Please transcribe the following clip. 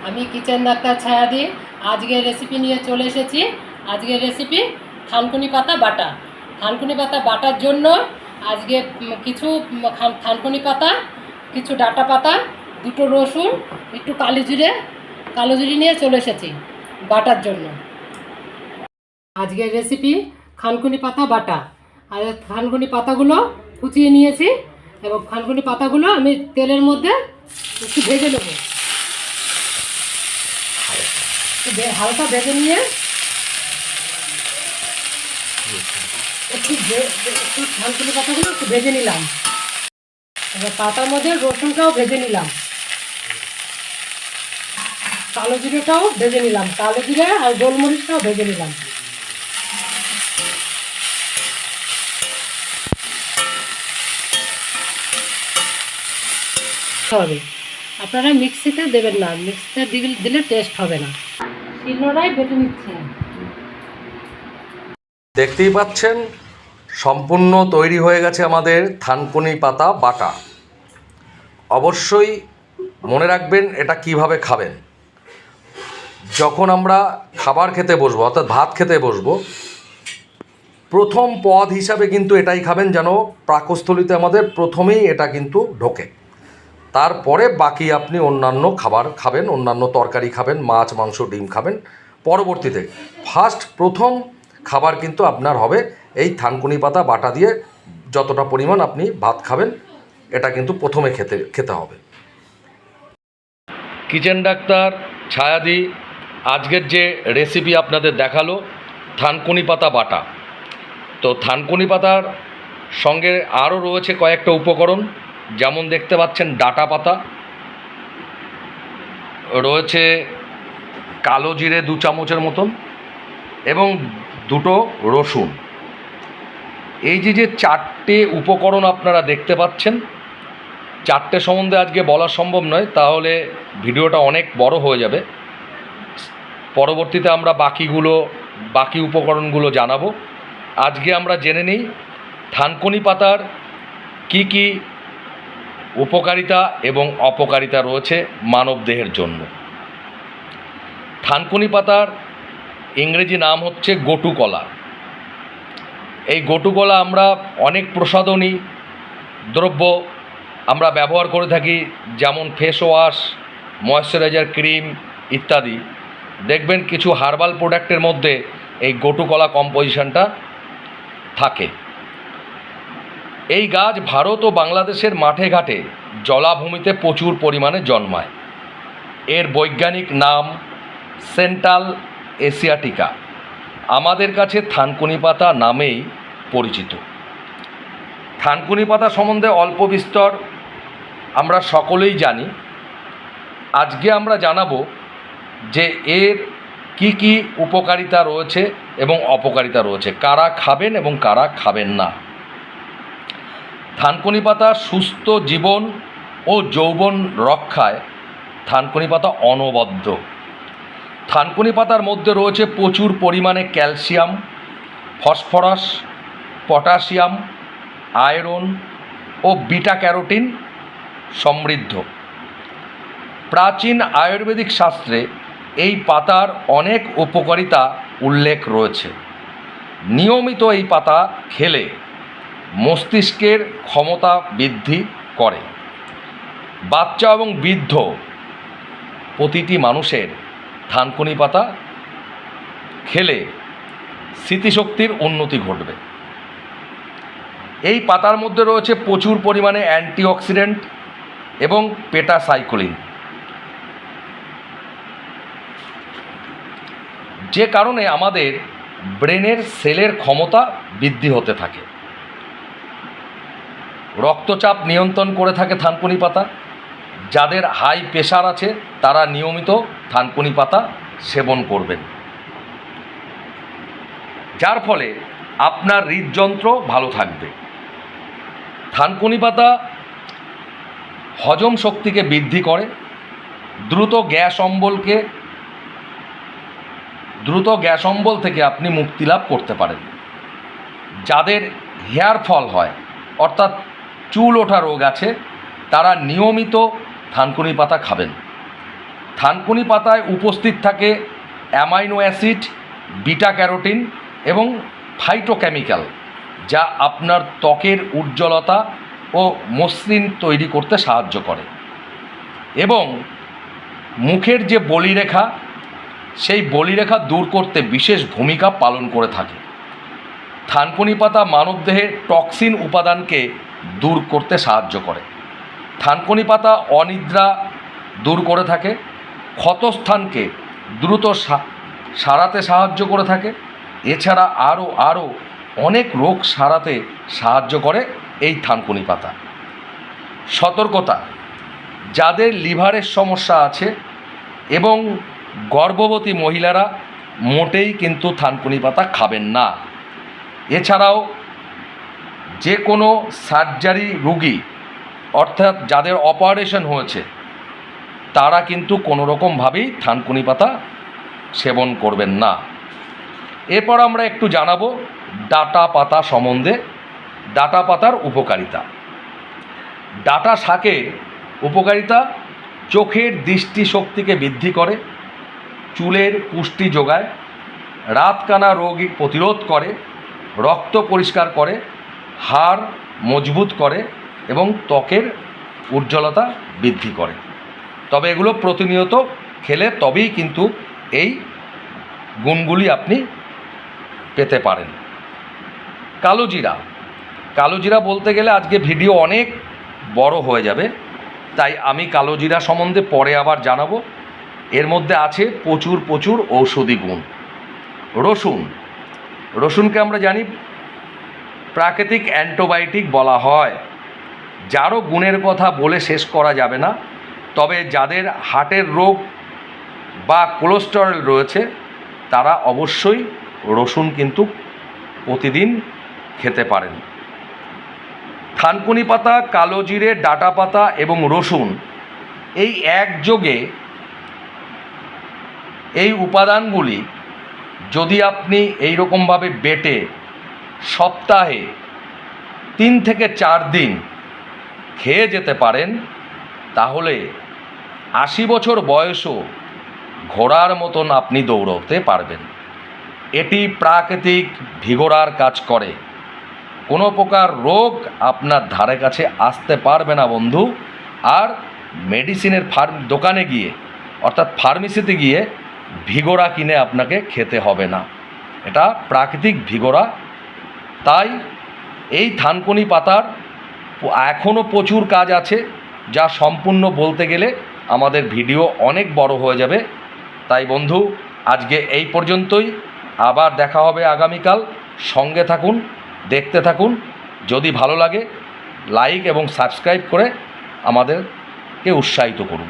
আমি kitchen doctor ছায়াদি আজকের recipe নিয়ে চলে এসেছি। আজকের রেসিপি থানকুনি পাতা বাটা। থানকুনি পাতা বাটার জন্য আজকে কিছু থানকুনি পাতা, কিছু ডাঁটা পাতা, দুটো রসুন, একটু কালো জিরে নিয়ে চলে এসেছি বাটার জন্য। আজকের রেসিপি থানকুনি পাতা বাটা। আর থানকুনি পাতাগুলো কুচিয়ে নিয়েছি এবং থানকুনি পাতাগুলো আমি তেলের মধ্যে একটু ভেজে নেব। হালকা ভেজে নিয়ে একটু থানকুনি পাতাগুলো একটু ভেজে নিলাম। এবার পাতার মধ্যে রসুনটাও ভেজে নিলাম, কালো জিরেটাও ভেজে নিলাম, কালো জিরে আর গোলমরিচটাও ভেজে নিলাম। হবে, আপনারা মিক্সিতে দেবেন না, মিক্সিতে দিলে টেস্ট হবে না। শিলনোড়ায় বেটে নিচ্ছে। দেখতেই পাচ্ছেন সম্পূর্ণ তৈরি হয়ে গেছে আমাদের থানকুনি পাতা বাটা। অবশ্যই মনে রাখবেন এটা কিভাবে খাবেন। যখন আমরা খাবার খেতে বসবো, অর্থাৎ ভাত খেতে বসবো, প্রথম পদ হিসাবে কিন্তু এটাই খাবেন যেন পাকস্থলিতে আমাদের প্রথমেই এটা কিন্তু ঢোকে। তারপরে বাকি আপনি অন্যান্য খাবার খাবেন, অন্যান্য তরকারি খাবেন, মাছ মাংস ডিম খাবেন পরবর্তীতে। প্রথম খাবার কিন্তু আপনার হবে এই থানকুনি পাতা বাটা দিয়ে। যতটা পরিমাণ আপনি ভাত খাবেন এটা কিন্তু প্রথমে খেতে হবে। কিচেন ডাক্তার ছায়াদি আজকের যে রেসিপি আপনাদের দেখালো থানকুনি পাতা বাটা। তো থানকুনি পাতার সঙ্গে আরও রয়েছে কয়েকটা উপকরণ, যেমন দেখতে পাচ্ছেন ডাঁটা পাতা রয়েছে, কালো জিরে 2 চামচের মতন এবং দুটো রসুন। এই যে 4টে উপকরণ আপনারা দেখতে পাচ্ছেন, 4টে সম্বন্ধে আজকে বলা সম্ভব নয়, তাহলে ভিডিওটা অনেক বড় হয়ে যাবে। পরবর্তীতে আমরা বাকি উপকরণগুলো জানাবো। আজকে আমরা জেনে নিই থানকুনি পাতার কি কি উপকারিতা এবং অপকারিতা রয়েছে মানব দেহের জন্য। থানকুনি পাতার ইংরেজি নাম হচ্ছে গটুকলা। এই গটুকলা আমরা অনেক প্রসাধনী দ্রব্য আমরা ব্যবহার করে থাকি, যেমন ফেস ওয়াশ, ময়েশ্চারাইজার ক্রিম ইত্যাদি। দেখবেন কিছু হার্বাল প্রোডাক্টের মধ্যে এই গটুকলা কম্পোজিশনটা থাকে। এই গাছ ভারত ও বাংলাদেশের মাঠে ঘাটে জলাভূমিতে প্রচুর পরিমাণে জন্মায়। এর বৈজ্ঞানিক নাম সেন্ট্রাল এশিয়াটিকা, আমাদের কাছে থানকুনি পাতা নামেই পরিচিত। থানকুনি পাতা সম্বন্ধে অল্প বিস্তর আমরা সকলেই জানি। আজকে আমরা জানাবো যে এর কি কি উপকারিতা রয়েছে এবং অপকারিতা রয়েছে, কারা খাবেন এবং কারা খাবেন না। থানকুনি পাতা সুস্থ জীবন ও যৌবন রক্ষায় থানকুনি পাতা অনবদ্য। থানকুনি পাতার মধ্যে রয়েছে প্রচুর পরিমাণে ক্যালসিয়াম, ফসফরাস, পটাশিয়াম, আয়রন ও বিটা ক্যারোটিন সমৃদ্ধ। প্রাচীন আয়ুর্বেদিক শাস্ত্রে এই পাতার অনেক উপকারিতা উল্লেখ রয়েছে। নিয়মিত এই পাতা খেলে মস্তিষ্কের ক্ষমতা বৃদ্ধি করে। বাচ্চা এবং বৃদ্ধ প্রতিটি মানুষের থানকুনি পাতা খেলে স্মৃতিশক্তির উন্নতি ঘটবে। এই পাতার মধ্যে রয়েছে প্রচুর পরিমাণে অ্যান্টিঅক্সিডেন্ট এবং পেটাসাইক্লিন, যে কারণে আমাদের ব্রেনের সেলের ক্ষমতা বৃদ্ধি হতে থাকে। রক্তচাপ নিয়ন্ত্রণ করে থাকে থানকুনি পাতা। যাদের হাই প্রেশার আছে তারা নিয়মিত থানকুনি পাতা সেবন করবেন, যার ফলে আপনার হৃদযন্ত্র ভালো থাকবে। থানকুনি পাতা হজম শক্তিকে বৃদ্ধি করে, দ্রুত গ্যাস অম্বল থেকে আপনি মুক্তি লাভ করতে পারেন। যাদের হেয়ার ফল হয়, অর্থাৎ চুল ওঠা রোগ আছে, তারা নিয়মিত থানকুনি পাতা খাবেন। থানকুনি পাতায় উপস্থিত থাকে অ্যামাইনো অ্যাসিড, বিটা ক্যারোটিন এবং ফাইটোকেমিক্যাল, যা আপনার ত্বকের উজ্জ্বলতা ও মসৃণ তৈরি করতে সাহায্য করে এবং মুখের যে বলিরেখা, সেই বলিরেখা দূর করতে বিশেষ ভূমিকা পালন করে থাকে। থানকুনি পাতা মানবদেহে টক্সিন উপাদানকে দূর করতে সাহায্য করে। থানকুনি পাতা অনিদ্রা দূর করে থাকে, ক্ষতস্থানকে দ্রুত সারাতে সাহায্য করে থাকে। এছাড়া আরও অনেক রোগ সারাতে সাহায্য করে এই থানকুনি পাতা। সতর্কতা: যাদের লিভারের সমস্যা আছে এবং গর্ভবতী মহিলারা মোটেই কিন্তু থানকুনি পাতা খাবেন না। এছাড়াও যে কোনো সার্জারি রুগী, অর্থাৎ যাদের অপারেশন হয়েছে, তারা কিন্তু কোনো রকমভাবেই থানকুনি পাতা সেবন করবেন না। এরপর আমরা একটু জানাবো ডাঁটা পাতা সম্বন্ধে, ডাঁটা পাতার উপকারিতা। ডাঁটা শাকের উপকারিতা: চোখের দৃষ্টিশক্তিকে বৃদ্ধি করে, চুলের পুষ্টি যোগায়, রাতকানা রোগ প্রতিরোধ করে, রক্ত পরিষ্কার করে, হাড় মজবুত করে এবং ত্বকের উজ্জ্বলতা বৃদ্ধি করে। তবে এগুলো প্রতিনিয়ত খেলে তবেই কিন্তু এই গুণগুলি আপনি পেতে পারেন। কালোজিরা। কালোজিরা বলতে গেলে আজকে ভিডিও অনেক বড় হয়ে যাবে, তাই আমি কালোজিরা সম্বন্ধে পরে আবার জানাবো। এর মধ্যে আছে প্রচুর ঔষধি গুণ। রসুন। রসুনকে আমরা জানি প্রাকৃতিক অ্যান্টিবায়োটিক বলা হয়, যারও গুণের কথা বলে শেষ করা যাবে না। তবে যাদের হার্টের রোগ বা কোলেস্টেরল রয়েছে, তারা অবশ্যই রসুন কিন্তু প্রতিদিন খেতে পারেন। থানকুনি পাতা, কালোজিরে, ডাঁটা পাতা এবং রসুন এই একযোগে এই উপাদানগুলি যদি আপনি এই রকমভাবে বেটে সপ্তাহে 3 থেকে 4 দিন খেয়ে যেতে পারেন, তাহলে 80 বছর বয়সও ঘোড়ার মতন আপনি দৌড়তে পারবেন। এটি প্রাকৃতিক ভিগোরার কাজ করে, কোনো প্রকার রোগ আপনার ধারে কাছে আসতে পারবে না বন্ধু। আর মেডিসিনের দোকানে গিয়ে, অর্থাৎ ফার্মেসিতে গিয়ে ভিগোরা কিনে আপনাকে খেতে হবে না, এটা প্রাকৃতিক ভিগোরা। তাই এই থানকুনি পাতার এখনও প্রচুর কাজ আছে, যা সম্পূর্ণ বলতে গেলে আমাদের ভিডিও অনেক বড় হয়ে যাবে। তাই বন্ধু, আজকে এই পর্যন্তই। আবার দেখা হবে আগামীকাল। সঙ্গে থাকুন, দেখতে থাকুন। যদি ভালো লাগে লাইক এবং সাবস্ক্রাইব করে আমাদেরকে উৎসাহিত করুন।